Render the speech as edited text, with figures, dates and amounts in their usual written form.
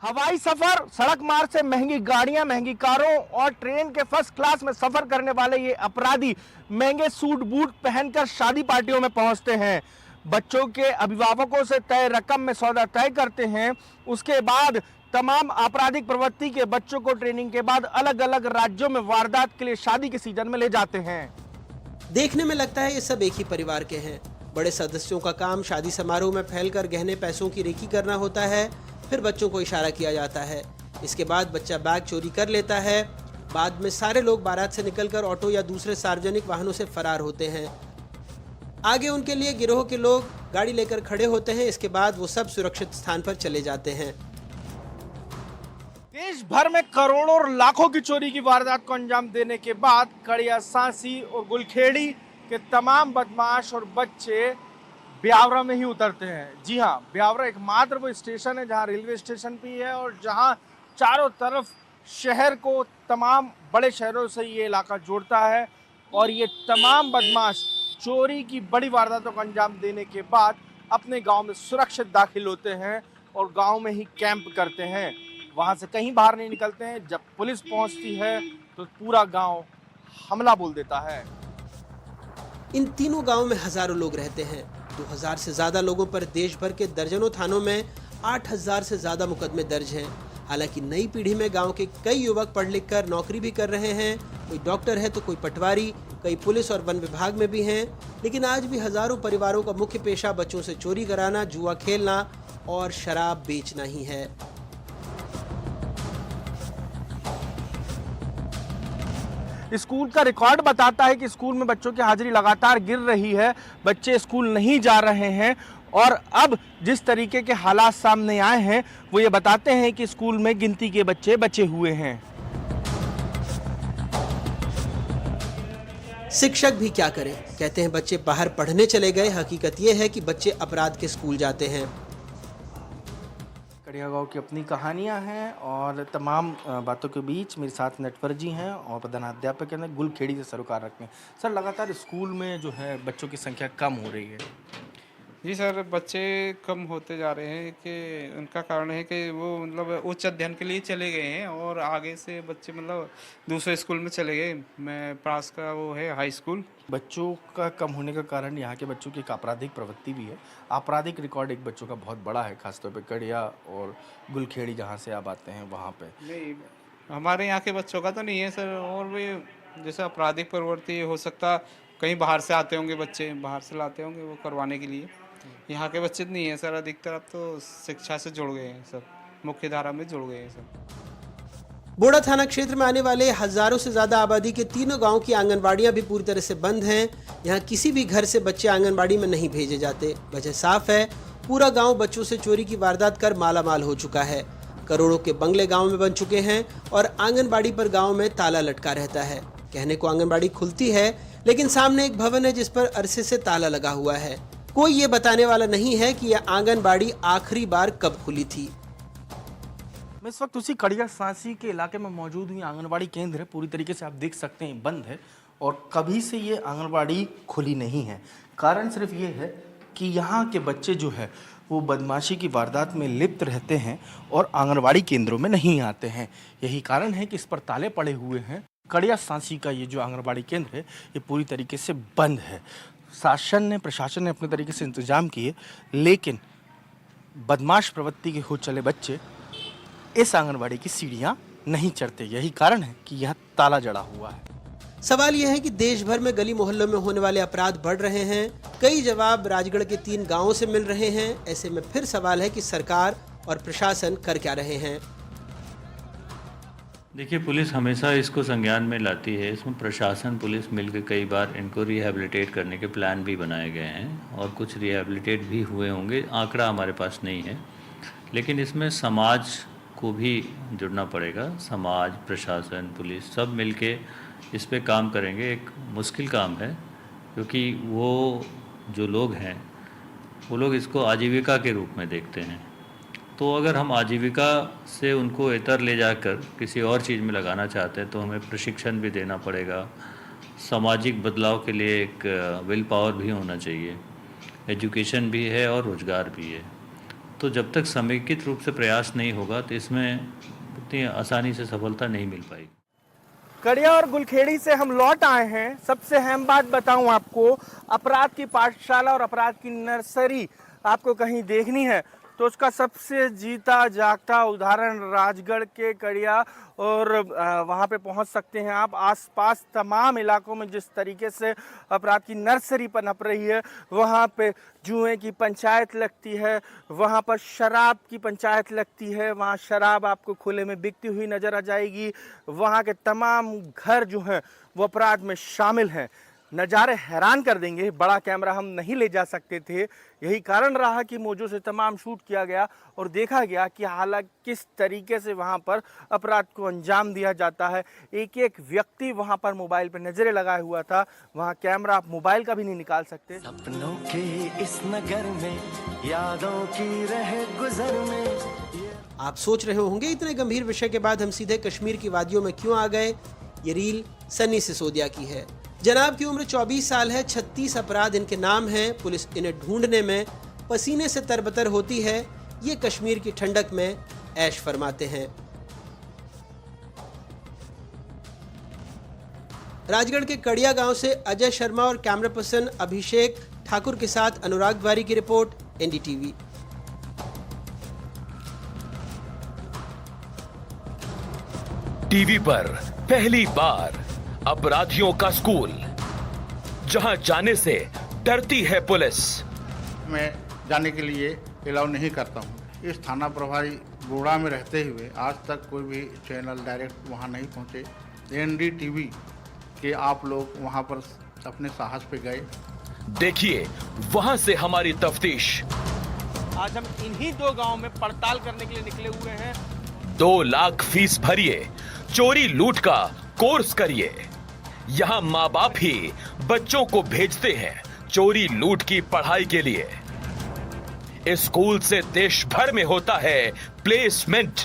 हवाई सफर, सड़क मार्ग से महंगी गाड़ियां, महंगी कारों और ट्रेन के फर्स्ट क्लास में सफर करने वाले ये अपराधी महंगे सूट बूट पहनकर शादी पार्टियों में पहुंचते हैं। बच्चों के अभिभावकों से तय रकम में सौदा तय करते हैं। उसके बाद तमाम आपराधिक प्रवृत्ति के बच्चों को ट्रेनिंग के बाद अलग अलग राज्यों में वारदात के लिए शादी के सीजन में ले जाते हैं। देखने में लगता है ये सब एक ही परिवार के हैं। बड़े सदस्यों का काम शादी समारोह में फैलकर गहने पैसों की रेकी करना होता है। फिर बच्चों को इशारा किया जाता है। इसके बाद बच्चा बैग चोरी कर लेता है। बाद में सारे लोग बारात से निकलकर ऑटो या दूसरे सार्वजनिक वाहनों से फरार होते हैं। आगे उनके लिए गिरोह के लोग गाड़ी लेकर खड़े होते हैं। इसके बाद वो सब सुरक्षित स्थान पर चले जाते हैं। देश भर में करोड़ों और लाखों की चोरी की वारदात को अंजाम देने के बाद कड़िया, सांसी और गुलखेड़ी के तमाम बदमाश और बच्चे ब्यावरा में ही उतरते हैं। जी हाँ, ब्यावरा एकमात्र वो स्टेशन है जहाँ रेलवे स्टेशन भी है और जहाँ चारों तरफ शहर को तमाम बड़े शहरों से ये इलाका जोड़ता है। और ये तमाम बदमाश चोरी की बड़ी वारदातों को अंजाम देने के बाद अपने गांव में सुरक्षित दाखिल होते हैं और गांव में ही कैंप करते हैं। वहां से कहीं बाहर नहीं निकलते हैं। जब पुलिस पहुंचती है तो पूरा गांव हमला बोल देता है। इन तीनों गांवों में हजारों लोग रहते हैं। 2000 से ज्यादा लोगों पर देश भर के दर्जनों थानों में 8000 से ज्यादा मुकदमे दर्ज हैं। हालांकि नई पीढ़ी में गांव के कई युवक पढ़ लिख कर नौकरी भी कर रहे हैं। कोई डॉक्टर है तो कोई पटवारी, कई पुलिस और वन विभाग में भी हैं। लेकिन आज भी हजारों परिवारों का मुख्य पेशा बच्चों से चोरी कराना, जुआ खेलना और शराब बेचना ही है। स्कूल का रिकॉर्ड बताता है कि स्कूल में बच्चों की हाजिरी लगातार गिर रही है। बच्चे स्कूल नहीं जा रहे हैं और अब जिस तरीके के हालात सामने आए हैं वो ये बताते हैं कि स्कूल में गिनती के बच्चे बचे हुए हैं। शिक्षक भी क्या करें, कहते हैं बच्चे बाहर पढ़ने चले गए। हकीकत ये है कि बच्चे अपराध के स्कूल जाते हैं। कड़िया गांव की अपनी कहानियां हैं और तमाम बातों के बीच मेरे साथ नटवर जी हैं और प्रधानाध्यापक हैं गुलखेड़ी से सरोकार रखते हैं। सर, लगातार स्कूल में जो है बच्चों की संख्या कम हो रही है। जी सर, बच्चे कम होते जा रहे हैं कि उनका कारण है कि वो मतलब उच्च अध्ययन के लिए चले गए हैं और आगे से बच्चे मतलब दूसरे स्कूल में चले गए। मैं पास का वो है हाई स्कूल। बच्चों का कम होने का कारण यहाँ के बच्चों की एक आपराधिक प्रवृत्ति भी है। आपराधिक रिकॉर्ड एक बच्चों का बहुत बड़ा है, खासतौर पे कड़िया और गुलखेड़ी जहाँ से आप आते हैं वहाँ पे। नहीं, हमारे यहाँ के बच्चों का तो नहीं है सर। और भी जैसे आपराधिक प्रवृत्ति हो सकता, कहीं बाहर से आते होंगे बच्चे, बाहर से लाते होंगे वो करवाने के लिए। यहाँ के बच्चे तो नहीं है सर। अधिकतर अब तो शिक्षा से जुड़ गए हैं सब, मुख्य धारा में जुड़ गए हैं सब। बोड़ा थाना क्षेत्र में आने वाले हजारों से ज्यादा आबादी के तीनों गांव की आंगनबाड़ियां भी पूरी तरह से बंद हैं। यहाँ किसी भी घर से बच्चे आंगनबाड़ी में नहीं भेजे जाते। वजह साफ है, पूरा गांव बच्चों से चोरी की वारदात कर मालामाल हो चुका है। करोड़ों के बंगले गांव में बन चुके हैं और आंगनबाड़ी पर गांव में ताला लटका रहता है। कहने को आंगनबाड़ी खुलती है, लेकिन सामने एक भवन है जिस पर अरसे से ताला लगा हुआ है। कोई ये बताने वाला नहीं है कि यह आंगनबाड़ी आखिरी बार कब खुली थी। मैं इस वक्त उसी कड़िया सांसी के इलाके में मौजूद हूँ। आंगनबाड़ी केंद्र है, पूरी तरीके से आप देख सकते हैं बंद है और कभी से ये आंगनबाड़ी खुली नहीं है। कारण सिर्फ ये है कि यहाँ के बच्चे जो है वो बदमाशी की वारदात में लिप्त रहते हैं और आंगनबाड़ी केंद्रों में नहीं आते हैं। यही कारण है कि इस पर ताले पड़े हुए हैं। कड़िया सांसी का ये जो आंगनबाड़ी केंद्र है ये पूरी तरीके से बंद है। प्रशासन ने अपने तरीके से इंतजाम किए, लेकिन बदमाश प्रवृत्ति के हो चले बच्चे इस आंगनबाड़ी की सीढ़ियां नहीं चढ़ते। यही कारण है कि यह ताला जड़ा हुआ है। सवाल यह है कि देश भर में गली मोहल्लों में होने वाले अपराध बढ़ रहे हैं। कई जवाब राजगढ़ के 3 गांवों से मिल रहे हैं। ऐसे में फिर सवाल है कि सरकार और प्रशासन कर क्या रहे हैं। देखिए, पुलिस हमेशा इसको संज्ञान में लाती है। इसमें प्रशासन पुलिस मिलकर कई बार इनको रिहैबिलिटेट करने के प्लान भी बनाए गए हैं और कुछ रिहैबिलिटेट भी हुए होंगे। आंकड़ा हमारे पास नहीं है, लेकिन इसमें समाज को भी जुड़ना पड़ेगा। समाज, प्रशासन, पुलिस सब मिलके इस पे काम करेंगे। एक मुश्किल काम है क्योंकि वो जो लोग हैं वो लोग इसको आजीविका के रूप में देखते हैं। तो अगर हम आजीविका से उनको इतर ले जाकर किसी और चीज़ में लगाना चाहते हैं तो हमें प्रशिक्षण भी देना पड़ेगा। सामाजिक बदलाव के लिए एक विल पावर भी होना चाहिए। एजुकेशन भी है और रोज़गार भी है। तो जब तक समेकित रूप से प्रयास नहीं होगा तो इसमें उतनी आसानी से सफलता नहीं मिल पाएगी। कड़िया और गुलखेड़ी से हम लौट आए हैं। सबसे अहम बात बताऊं आपको, अपराध की पाठशाला और अपराध की नर्सरी आपको कहीं देखनी है तो उसका सबसे जीता जागता उदाहरण राजगढ़ के कड़िया और वहाँ पे पहुँच सकते हैं आप। आसपास तमाम इलाकों में जिस तरीके से अपराध की नर्सरी पनप रही है, वहाँ पे जुए की पंचायत लगती है, वहाँ पर शराब की पंचायत लगती है, वहाँ शराब आपको खुले में बिकती हुई नज़र आ जाएगी। वहाँ के तमाम घर जो हैं वो अपराध में शामिल हैं। नज़ारे हैरान कर देंगे। बड़ा कैमरा हम नहीं ले जा सकते थे, यही कारण रहा कि मोजो से तमाम शूट किया गया और देखा गया कि हालांकि किस तरीके से वहां पर अपराध को अंजाम दिया जाता है। एक एक व्यक्ति वहां पर मोबाइल पर नजरें लगाए हुआ था। वहां कैमरा आप मोबाइल का भी नहीं निकाल सकते। सपनों के इस नगर में, यादों की रहे गुजर में। आप सोच रहे होंगे इतने गंभीर विषय के बाद हम सीधे कश्मीर की वादियों में क्यों आ गए। ये रील सन्नी सिसोदिया की है। जनाब की उम्र 24 साल है। 36 अपराध इनके नाम हैं। पुलिस इन्हें ढूंढने में पसीने से तरबतर होती है। ये कश्मीर की ठंडक में ऐश फरमाते हैं। राजगढ़ के कड़िया गांव से अजय शर्मा और कैमरा पर्सन अभिषेक ठाकुर के साथ अनुराग द्वारी की रिपोर्ट, एनडीटीवी। टीवी पर पहली बार अपराधियों का स्कूल, जहां जाने से डरती है पुलिस। मैं जाने के लिए अलाउ नहीं करता हूं। इस थाना प्रभारी गोड़ा में रहते हुए आज तक कोई भी चैनल डायरेक्ट वहां नहीं पहुंचे। एनडीटीवी के आप लोग वहां पर अपने साहस पे गए। देखिए वहां से हमारी तफ्तीश। आज हम इन्हीं दो गांव में पड़ताल करने के लिए निकले हुए हैं। 2 लाख फीस भरिए, चोरी लूट का कोर्स करिए। यहाँ माँ बाप ही बच्चों को भेजते हैं चोरी लूट की पढ़ाई के लिए। इस स्कूल से देश भर में होता है प्लेसमेंट।